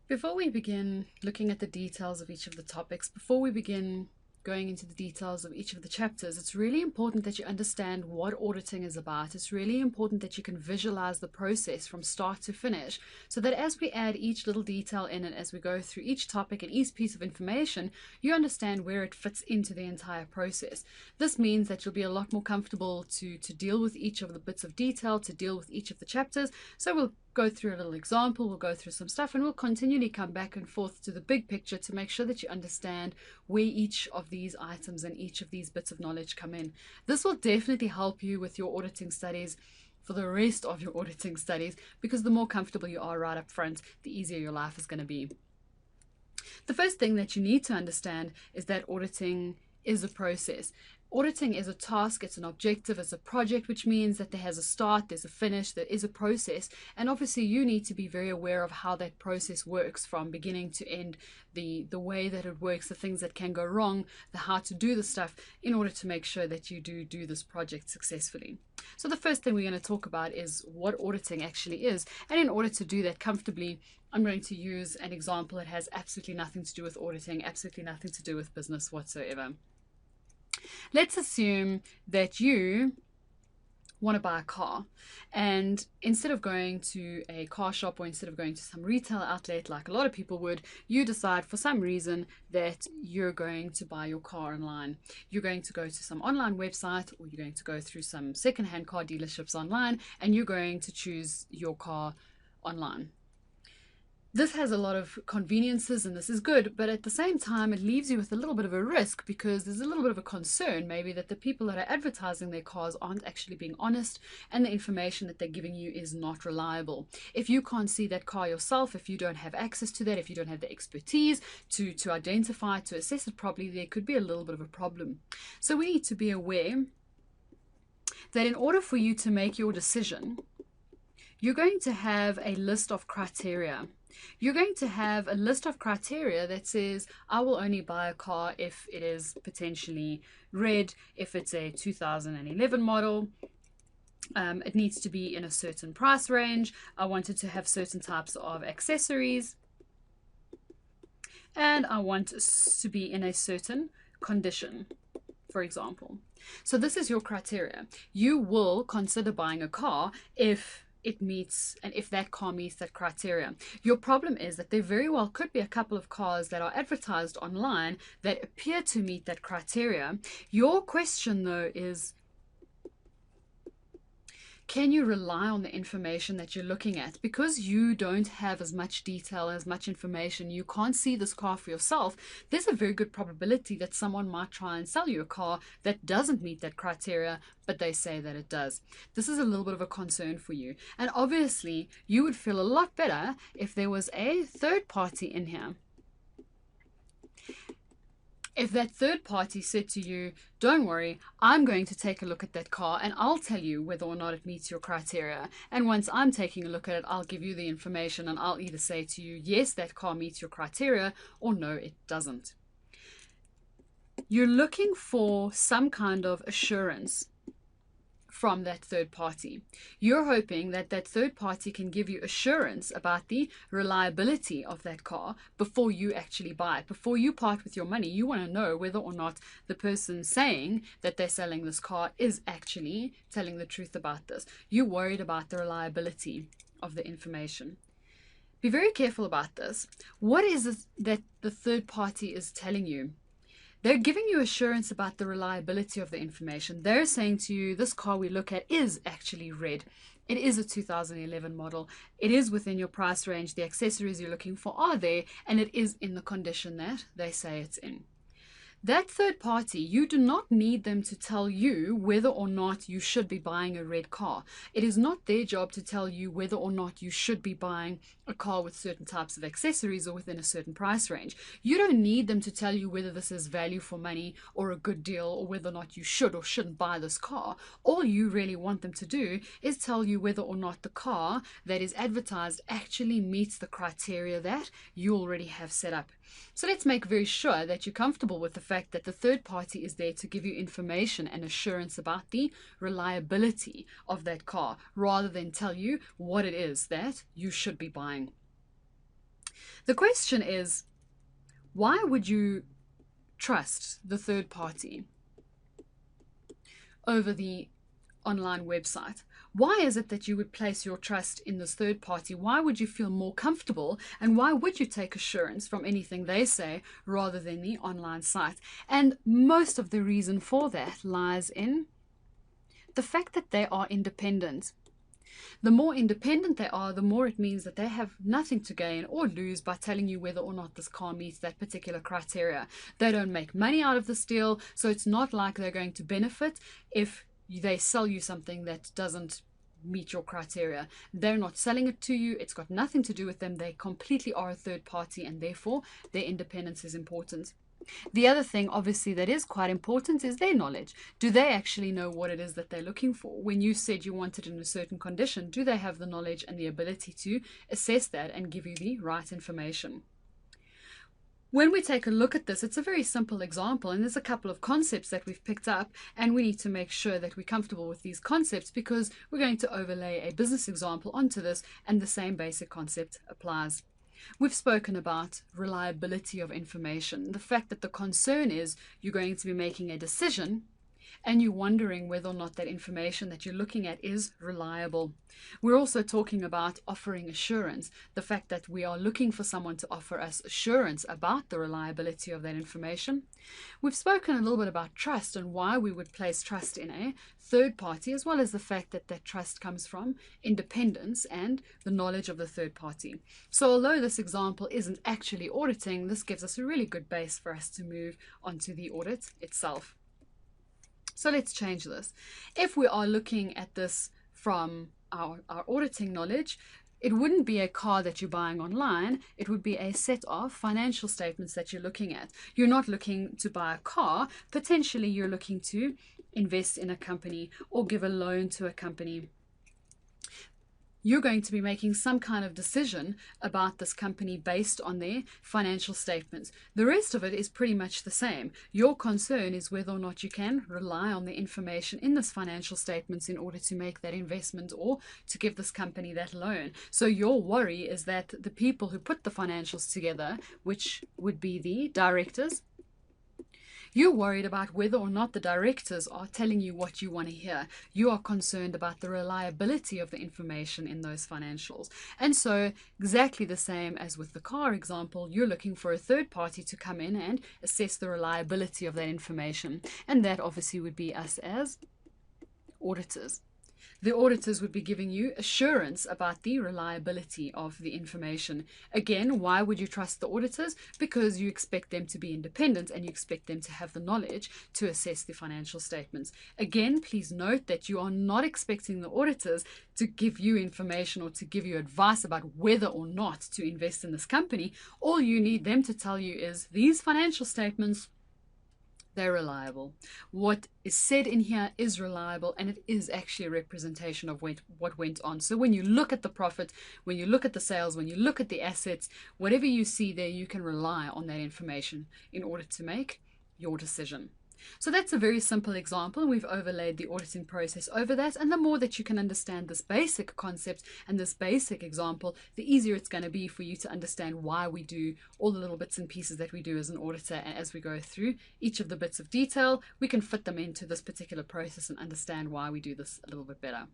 Before we begin looking at the details of each of the topics, before we begin going into the details of each of the chapters, it's really important that you understand what auditing is about. It's really important that you can visualize the process from start to finish, so that as we add each little detail in and as we go through each topic and each piece of information, you understand where it fits into the entire process. This means that you'll be a lot more comfortable to deal with each of the bits of detail, to deal with each of the chapters. So we'll go through a little example, we'll go through some stuff, and we'll continually come back and forth to the big picture to make sure that you understand where each of these items and each of these bits of knowledge come in. This will definitely help you with your auditing studies for the rest of your auditing studies, because the more comfortable you are right up front, the easier your life is going to be. The first thing that you need to understand is that auditing is a process. Auditing is a task, it's an objective, it's a project, which means that there has a start, there's a finish, there is a process, and obviously you need to be very aware of how that process works from beginning to end, the way that it works, the things that can go wrong, the how to do the stuff in order to make sure that you do this project successfully. So the first thing we're going to talk about is what auditing actually is, and in order to do that comfortably, I'm going to use an example that has absolutely nothing to do with auditing, absolutely nothing to do with business whatsoever. Let's assume that you want to buy a car, and instead of going to a car shop or instead of going to some retail outlet like a lot of people would, you decide for some reason that you're going to buy your car online. You're going to go to some online website, or you're going to go through some second-hand car dealerships online, and you're going to choose your car online. This has a lot of conveniences and this is good, but at the same time it leaves you with a little bit of a risk, because there's a little bit of a concern maybe that the people that are advertising their cars aren't actually being honest and the information that they're giving you is not reliable. If you can't see that car yourself, if you don't have access to that, if you don't have the expertise to identify, to assess it properly, there could be a little bit of a problem. So we need to be aware that in order for you to make your decision, you're going to have a list of criteria. You're going to have a list of criteria that says, I will only buy a car if it is potentially red, if it's a 2011 model, it needs to be in a certain price range, I want it to have certain types of accessories, and I want it to be in a certain condition, for example. So this is your criteria. You will consider buying a car if it meets, and if that car meets that criteria. Your problem is that there very well could be a couple of cars that are advertised online that appear to meet that criteria. Your question though is, can you rely on the information that you're looking at? Because you don't have as much detail, as much information, you can't see this car for yourself, there's a very good probability that someone might try and sell you a car that doesn't meet that criteria, but they say that it does. This is a little bit of a concern for you. And obviously, you would feel a lot better if there was a third party in here. If that third party said to you, don't worry, I'm going to take a look at that car and I'll tell you whether or not it meets your criteria. And once I'm taking a look at it, I'll give you the information and I'll either say to you, yes, that car meets your criteria, or no, it doesn't. You're looking for some kind of assurance from that third party. You're hoping that that third party can give you assurance about the reliability of that car before you actually buy it. Before you part with your money, you want to know whether or not the person saying that they're selling this car is actually telling the truth about this. You're worried about the reliability of the information. Be very careful about this. What is it that the third party is telling you? They're giving you assurance about the reliability of the information. They're saying to you, this car we look at is actually red. It is a 2011 model. It is within your price range. The accessories you're looking for are there, and it is in the condition that they say it's in. That third party, you do not need them to tell you whether or not you should be buying a red car. It is not their job to tell you whether or not you should be buying a car with certain types of accessories or within a certain price range. You don't need them to tell you whether this is value for money or a good deal, or whether or not you should or shouldn't buy this car. All you really want them to do is tell you whether or not the car that is advertised actually meets the criteria that you already have set up. So let's make very sure that you're comfortable with the fact that the third party is there to give you information and assurance about the reliability of that car, rather than tell you what it is that you should be buying. The question is, why would you trust the third party over the online website? Why is it that you would place your trust in this third party? Why would you feel more comfortable, and why would you take assurance from anything they say rather than the online site? And most of the reason for that lies in the fact that they are independent. The more independent they are, the more it means that they have nothing to gain or lose by telling you whether or not this car meets that particular criteria. They don't make money out of this deal, so it's not like they're going to benefit if they sell you something that doesn't meet your criteria. They're not selling it to you. It's got nothing to do with them. They completely are a third party, and therefore their independence is important. The other thing, obviously, that is quite important is their knowledge. Do they actually know what it is that they're looking for? When you said you wanted it in a certain condition, do they have the knowledge and the ability to assess that and give you the right information? When we take a look at this, it's a very simple example, and there's a couple of concepts that we've picked up, and we need to make sure that we're comfortable with these concepts, because we're going to overlay a business example onto this, and the same basic concept applies. We've spoken about reliability of information, the fact that the concern is you're going to be making a decision and you're wondering whether or not that information that you're looking at is reliable. We're also talking about offering assurance, the fact that we are looking for someone to offer us assurance about the reliability of that information. We've spoken a little bit about trust and why we would place trust in a third party, as well as the fact that that trust comes from independence and the knowledge of the third party. So although this example isn't actually auditing, this gives us a really good base for us to move onto the audit itself. So let's change this. If we are looking at this from our auditing knowledge, it wouldn't be a car that you're buying online. It would be a set of financial statements that you're looking at. You're not looking to buy a car. Potentially, you're looking to invest in a company or give a loan to a company. You're going to be making some kind of decision about this company based on their financial statements. The rest of it is pretty much the same. Your concern is whether or not you can rely on the information in this financial statements in order to make that investment or to give this company that loan. So your worry is that the people who put the financials together, which would be the directors, you're worried about whether or not the directors are telling you what you want to hear. You are concerned about the reliability of the information in those financials. And so exactly the same as with the car example, you're looking for a third party to come in and assess the reliability of that information. And that obviously would be us as auditors. The auditors would be giving you assurance about the reliability of the information. Again, why would you trust the auditors? Because you expect them to be independent and you expect them to have the knowledge to assess the financial statements. Again, please note that you are not expecting the auditors to give you information or to give you advice about whether or not to invest in this company. All you need them to tell you is these financial statements, they're reliable. What is said in here is reliable, and it is actually a representation of what went on. So when you look at the profit, when you look at the sales, when you look at the assets, whatever you see there, you can rely on that information in order to make your decision. So that's a very simple example, and we've overlaid the auditing process over that. And the more that you can understand this basic concept and this basic example, the easier it's going to be for you to understand why we do all the little bits and pieces that we do as an auditor. And as we go through each of the bits of detail, we can fit them into this particular process and understand why we do this a little bit better.